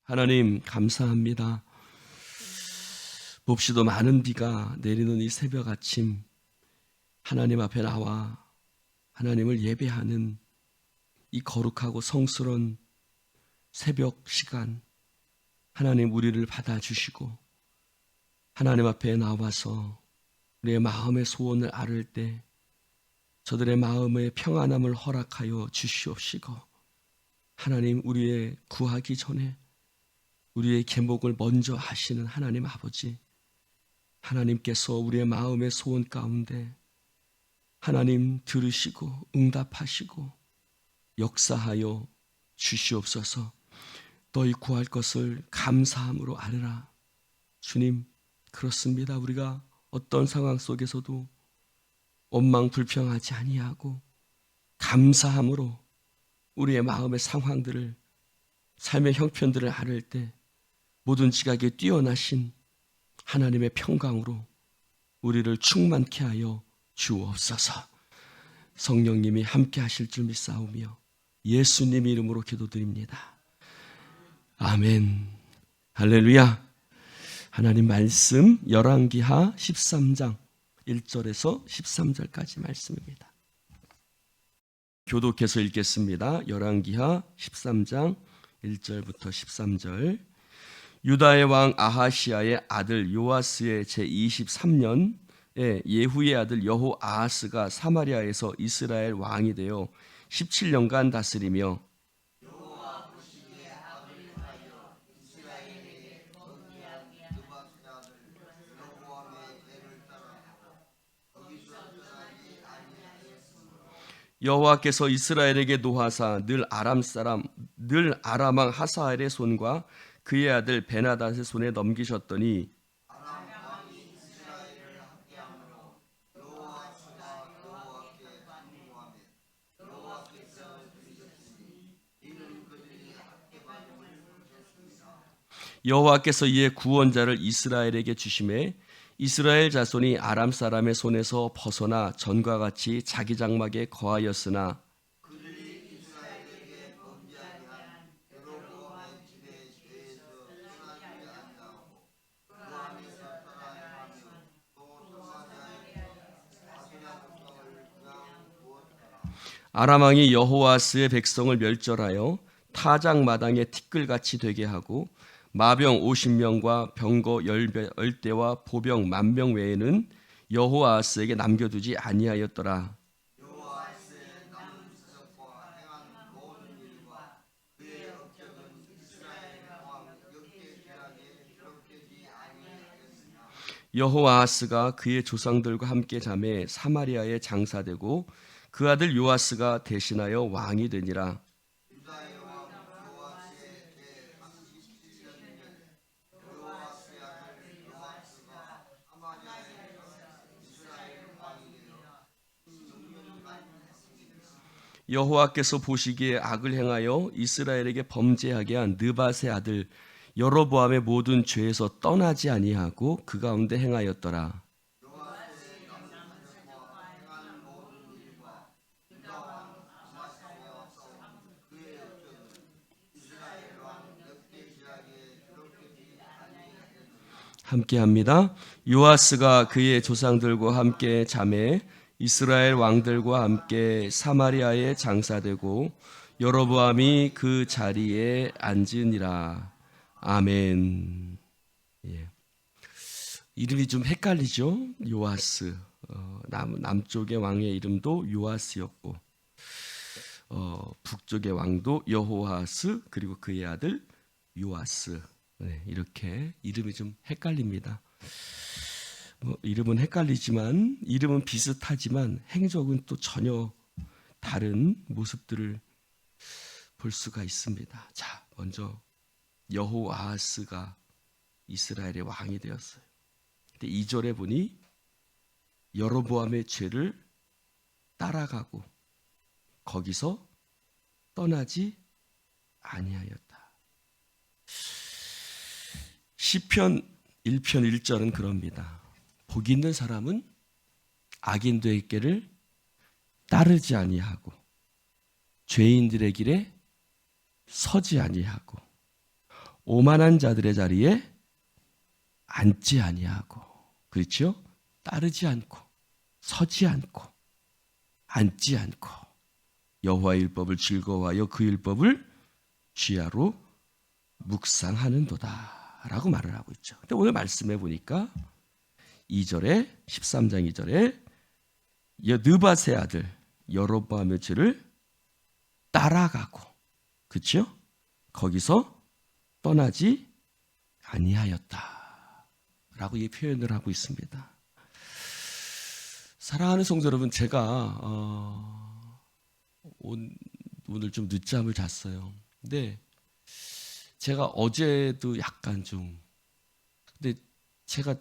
하나님 감사합니다. 몹시도 많은 비가 내리는 이 새벽 아침 하나님 앞에 나와 하나님을 예배하는 이 거룩하고 성스러운 새벽 시간, 하나님 우리를 받아주시고 하나님 앞에 나와서 우리의 마음의 소원을 아를 때 저들의 마음의 평안함을 허락하여 주시옵시고, 하나님 우리의 구하기 전에 우리의 계목을 먼저 하시는 하나님 아버지, 하나님께서 우리의 마음의 소원 가운데 하나님 들으시고 응답하시고 역사하여 주시옵소서. 너희 구할 것을 감사함으로 아뢰라. 주님, 그렇습니다. 우리가 어떤 상황 속에서도 원망 불평하지 아니하고 감사함으로 우리의 마음의 상황들을, 삶의 형편들을 아뢰을 때 모든 지각에 뛰어나신 하나님의 평강으로 우리를 충만케 하여 주옵소서. 성령님이 함께 하실 줄 믿사오며 예수님 이름으로 기도드립니다. 아멘. 할렐루야. 하나님 말씀 열왕기하 13장 1절에서 13절까지 말씀입니다. 교독해서 읽겠습니다. 열왕기하 13장 1절부터 13절. 유다의 왕 아하시아의 아들 요아스의 제23년에 예후의 아들 여호아하스가 사마리아에서 이스라엘 왕이 되어 17년간 다스리며 여호와께서 이스라엘에게 노하사 늘 아람 왕 하사엘의 손과 그의 아들 베나닷의 손에 넘기셨더니 여호와께서 이에 구원자를 이스라엘에게 주심에 이스라엘 자손이 아람 사람의 손에서 벗어나 전과 같이 자기 장막에 거하였으나 아람 왕이 여호아스의 백성을 멸절하여 타작 마당에 티끌같이 되게 하고 마병 50명과 병거 10대와 보병 10,000명 외에는 여호아스에게 남겨두지 아니하였더라. 여호아스가 그의 조상들과 함께 잠에 사마리아에 장사되고 그 아들 요아스가 대신하여 왕이 되니라. 여호와께서 보시기에 악을 행하여 이스라엘에게 범죄하게 한 느밧의 아들 여로보암의 모든 죄에서 떠나지 아니하고 그 가운데 행하였더라. 함께합니다. 요아스가 그의 조상들과 함께 잠에 이스라엘 왕들과 함께 사마리아에 장사되고 여로보암이 그 자리에 앉으니라. 아멘. 예. 이름이 좀 헷갈리죠? 요아스. 남쪽의 왕의 이름도 요아스였고 북쪽의 왕도 여호아스, 그리고 그의 아들 요아스. 네, 이렇게 이름이 좀 헷갈립니다. 이름은 헷갈리지만, 이름은 비슷하지만 행적은 또 전혀 다른 모습들을 볼 수가 있습니다. 자, 먼저 여호아스가 이스라엘의 왕이 되었어요. 근데 2절에 보니 여로보암의 죄를 따라가고 거기서 떠나지 아니하였다. 시편 1편 1절은 그럽니다. 복 있는 사람은 악인들의 길을 따르지 아니하고 죄인들의 길에 서지 아니하고 오만한 자들의 자리에 앉지 아니하고, 그렇죠? 따르지 않고, 서지 않고, 앉지 않고, 여호와의 율법을 즐거워하여 그 율법을 주야로 묵상하는도다 라고 말을 하고 있죠. 근데 오늘 말씀해 보니까 2절에 13장 2절에 느밧의 아들 여로보암의 죄를 따라가고, 그렇죠? 거기서 떠나지 아니하였다 라고 이 표현을 하고 있습니다. 사랑하는 성도 여러분, 제가 오늘 좀 늦잠을 잤어요. 근데 제가 어제도 약간 좀, 근데 제가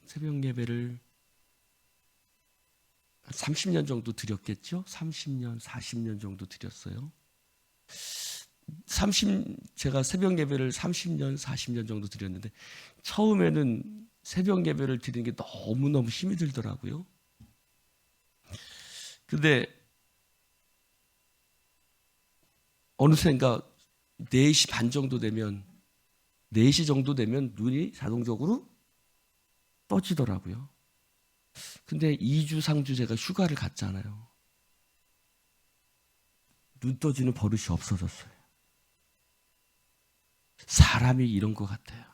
새벽 예배를 30년 정도 드렸겠죠? 30년, 40년 정도 드렸어요. 제가 새벽 예배를 30년, 40년 정도 드렸는데 처음에는 새벽 예배를 드리는 게 너무너무 힘이 들더라고요. 근데 어느샌가 4시 반 정도 되면, 4시 정도 되면 눈이 자동적으로 떠지더라고요. 근데 2주, 3주 제가 휴가를 갔잖아요. 눈 떠지는 버릇이 없어졌어요. 사람이 이런 것 같아요.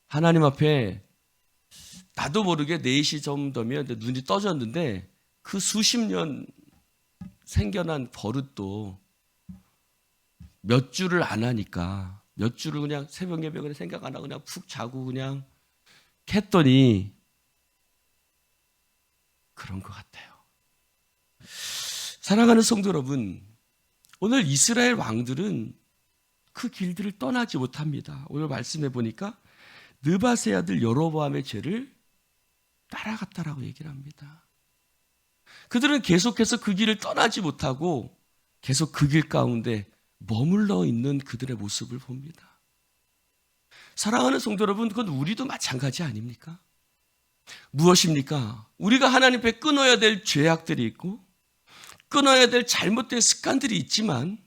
하나님 앞에 나도 모르게 4시 정도면 눈이 떠졌는데 그 수십 년 생겨난 버릇도 몇 주를 안 하니까, 몇 주를 그냥 새벽 예배 그냥 생각 안 하고 그냥 푹 자고 그냥 했더니 그런 것 같아요. 사랑하는 성도 여러분, 오늘 이스라엘 왕들은 그 길들을 떠나지 못합니다. 오늘 말씀해 보니까 느밧의 아들 여로보암의 죄를 따라갔다라고 얘기를 합니다. 그들은 계속해서 그 길을 떠나지 못하고 계속 그 길 가운데 머물러 있는 그들의 모습을 봅니다. 사랑하는 성도 여러분, 그건 우리도 마찬가지 아닙니까? 무엇입니까? 우리가 하나님 앞에 끊어야 될 죄악들이 있고 끊어야 될 잘못된 습관들이 있지만,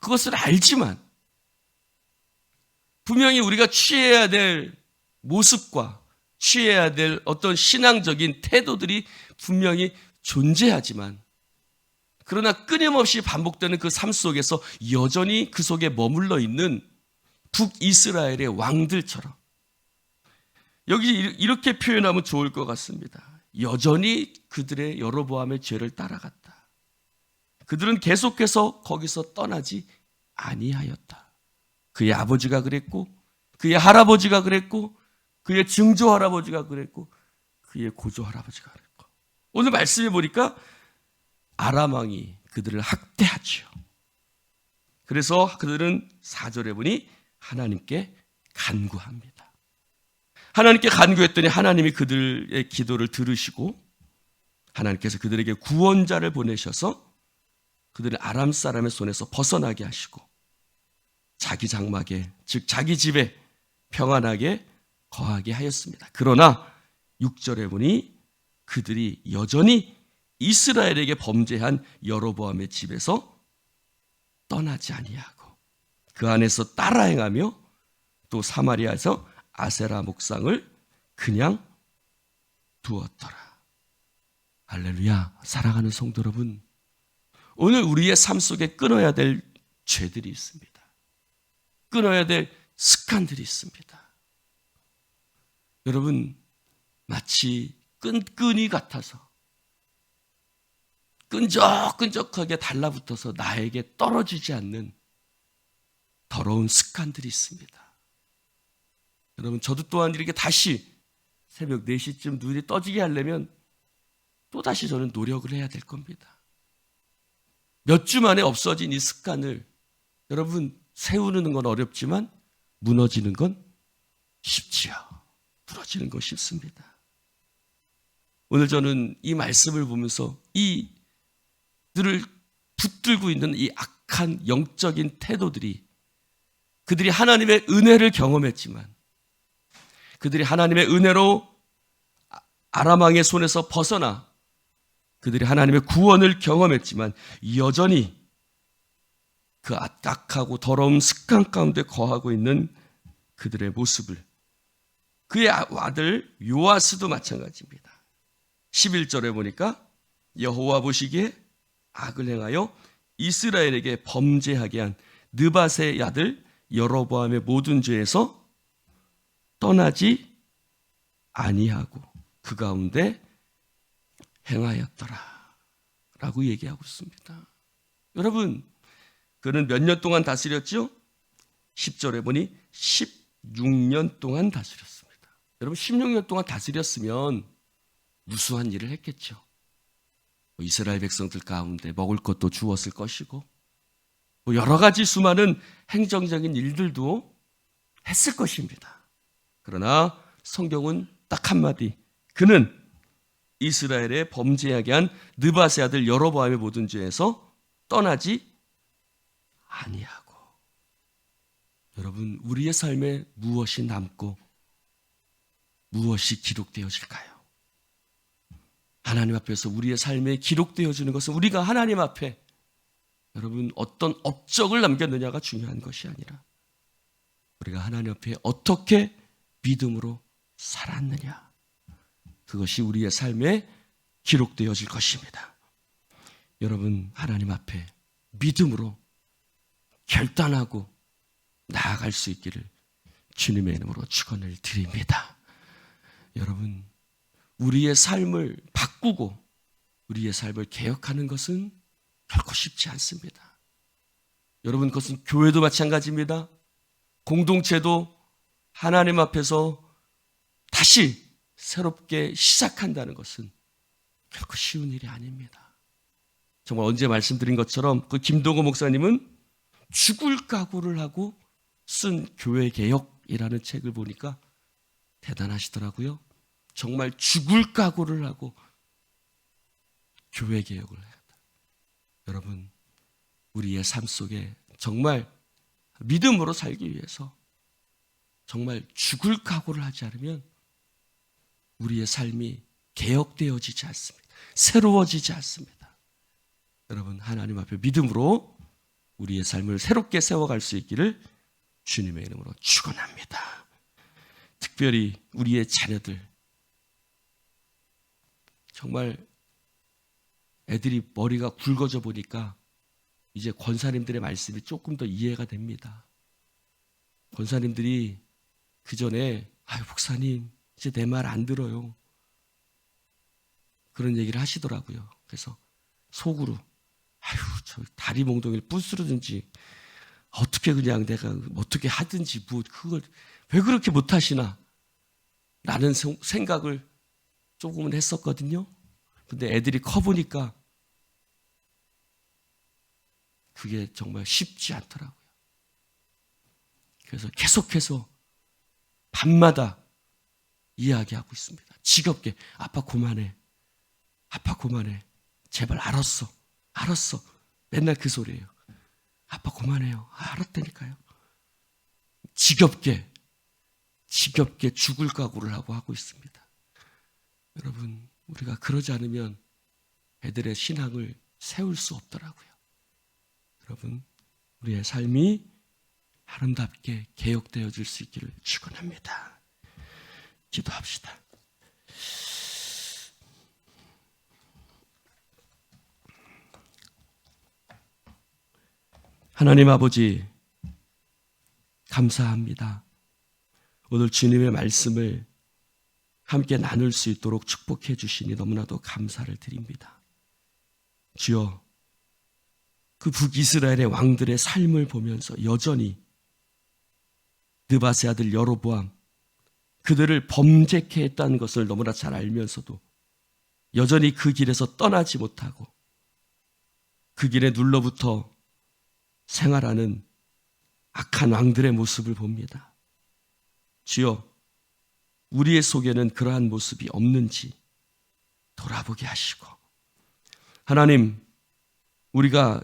그것을 알지만 분명히 우리가 취해야 될 모습과 취해야 될 어떤 신앙적인 태도들이 분명히 존재하지만, 그러나 끊임없이 반복되는 그 삶 속에서 여전히 그 속에 머물러 있는 북이스라엘의 왕들처럼, 여기 이렇게 표현하면 좋을 것 같습니다. 여전히 그들의 여로보암의 죄를 따라갔다. 그들은 계속해서 거기서 떠나지 아니하였다. 그의 아버지가 그랬고, 그의 할아버지가 그랬고, 그의 증조 할아버지가 그랬고, 그의 고조 할아버지가 그랬고, 오늘 말씀해 보니까 아람 왕이 그들을 학대하지요. 그래서 그들은 4절에 보니 하나님께 간구합니다. 하나님께 간구했더니 하나님이 그들의 기도를 들으시고 하나님께서 그들에게 구원자를 보내셔서 그들을 아람 사람의 손에서 벗어나게 하시고 자기 장막에, 즉 자기 집에 평안하게 거하게 하였습니다. 그러나 6절에 보니 그들이 여전히 이스라엘에게 범죄한 여로보암의 집에서 떠나지 아니하고 그 안에서 따라 행하며 또 사마리아에서 아세라 목상을 그냥 두었더라. 할렐루야. 사랑하는 성도 여러분, 오늘 우리의 삶 속에 끊어야 될 죄들이 있습니다. 끊어야 될 습관들이 있습니다. 여러분, 마치 끈끈이 같아서 끈적끈적하게 달라붙어서 나에게 떨어지지 않는 더러운 습관들이 있습니다. 여러분, 저도 또한 이렇게 다시 새벽 4시쯤 눈이 떠지게 하려면 또다시 저는 노력을 해야 될 겁니다. 몇 주 만에 없어진 이 습관을 여러분 세우는 건 어렵지만 무너지는 건 쉽지요. 무너지는 건 쉽습니다. 오늘 저는 이 말씀을 보면서 이들을 붙들고 있는 이 악한 영적인 태도들이, 그들이 하나님의 은혜를 경험했지만, 그들이 하나님의 은혜로 아람 왕의 손에서 벗어나 그들이 하나님의 구원을 경험했지만 여전히 그 악하고 더러운 습관 가운데 거하고 있는 그들의 모습을, 그의 아들 요아스도 마찬가지입니다. 11절에 보니까 여호와 보시기에 악을 행하여 이스라엘에게 범죄하게 한 느밧의 아들 여로보암의 모든 죄에서 떠나지 아니하고 그 가운데 행하였더라 라고 얘기하고 있습니다. 여러분, 그는 몇 년 동안 다스렸죠? 10절에 보니 16년 동안 다스렸습니다. 여러분, 16년 동안 다스렸으면 무수한 일을 했겠죠. 이스라엘 백성들 가운데 먹을 것도 주었을 것이고 여러 가지 수많은 행정적인 일들도 했을 것입니다. 그러나 성경은 딱 한마디, 그는 이스라엘에 범죄하게 한 느밧의 아들 여로보암의 모든 죄에서 떠나지 아니하고. 여러분, 우리의 삶에 무엇이 남고 무엇이 기록되어질까요? 하나님 앞에서 우리의 삶에 기록되어지는 것은 우리가 하나님 앞에 여러분 어떤 업적을 남겼느냐가 중요한 것이 아니라 우리가 하나님 앞에 어떻게 믿음으로 살았느냐, 그것이 우리의 삶에 기록되어질 것입니다. 여러분, 하나님 앞에 믿음으로 결단하고 나아갈 수 있기를 주님의 이름으로 축원을 드립니다. 여러분, 우리의 삶을 바꾸고 우리의 삶을 개혁하는 것은 결코 쉽지 않습니다. 여러분, 그것은 교회도 마찬가지입니다. 공동체도 하나님 앞에서 다시 새롭게 시작한다는 것은 결코 쉬운 일이 아닙니다. 정말 언제 말씀드린 것처럼 그 김동호 목사님은 죽을 각오를 하고 쓴 교회 개혁이라는 책을 보니까 대단하시더라고요. 정말 죽을 각오를 하고 교회 개혁을 해야 한다. 여러분, 우리의 삶 속에 정말 믿음으로 살기 위해서 정말 죽을 각오를 하지 않으면 우리의 삶이 개혁되어지지 않습니다. 새로워지지 않습니다. 여러분, 하나님 앞에 믿음으로 우리의 삶을 새롭게 세워갈 수 있기를 주님의 이름으로 축원합니다. 특별히 우리의 자녀들, 정말 애들이 머리가 굵어져 보니까 이제 권사님들의 말씀이 조금 더 이해가 됩니다. 권사님들이 그 전에 목사님 이제 내 말 안 들어요, 그런 얘기를 하시더라고요. 그래서 속으로 저 다리 몽둥이를 부스르든지 어떻게 그냥 내가 어떻게 하든지 그걸 왜 그렇게 못하시나 라는 생각을 조금은 했었거든요. 근데 애들이 커보니까 그게 정말 쉽지 않더라고요. 그래서 계속해서 밤마다 이야기하고 있습니다. 지겹게 아빠 그만해, 아빠 그만해, 제발 알았어 맨날 그 소리예요. 아빠 그만해요. 알았다니까요. 지겹게 죽을 각오를 하고 있습니다. 여러분, 우리가 그러지 않으면 애들의 신앙을 세울 수 없더라고요. 여러분, 우리의 삶이 아름답게 개혁되어질 수 있기를 축원합니다. 기도합시다. 하나님 아버지, 감사합니다. 오늘 주님의 말씀을 함께 나눌 수 있도록 축복해 주시니 너무나도 감사를 드립니다. 주여, 그 북이스라엘의 왕들의 삶을 보면서 여전히 느밧의 아들 여로보암, 그들을 범죄케 했다는 것을 너무나 잘 알면서도 여전히 그 길에서 떠나지 못하고 그 길에 눌러붙어 생활하는 악한 왕들의 모습을 봅니다. 주여, 우리의 속에는 그러한 모습이 없는지 돌아보게 하시고, 하나님, 우리가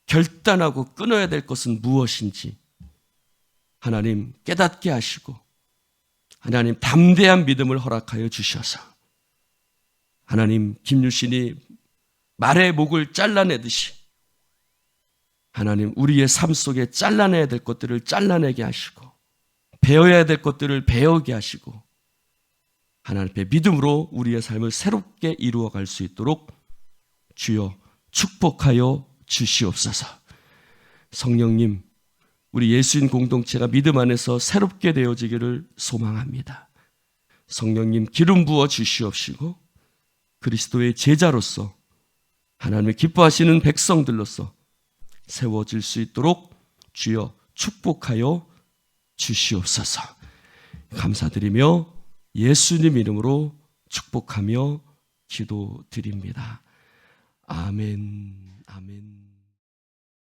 결단하고 끊어야 될 것은 무엇인지 하나님 깨닫게 하시고, 하나님 담대한 믿음을 허락하여 주셔서 하나님 김유신이 말의 목을 잘라내듯이 하나님, 우리의 삶 속에 잘라내야 될 것들을 잘라내게 하시고 배워야 될 것들을 배우게 하시고 하나님 앞에 믿음으로 우리의 삶을 새롭게 이루어갈 수 있도록 주여 축복하여 주시옵소서. 성령님, 우리 예수인 공동체가 믿음 안에서 새롭게 되어지기를 소망합니다. 성령님, 기름 부어 주시옵시고 그리스도의 제자로서 하나님의 기뻐하시는 백성들로서 세워질 수 있도록 주여 축복하여 주시옵소서. 감사드리며 예수님 이름으로 축복하며 기도드립니다. 아멘. 아멘.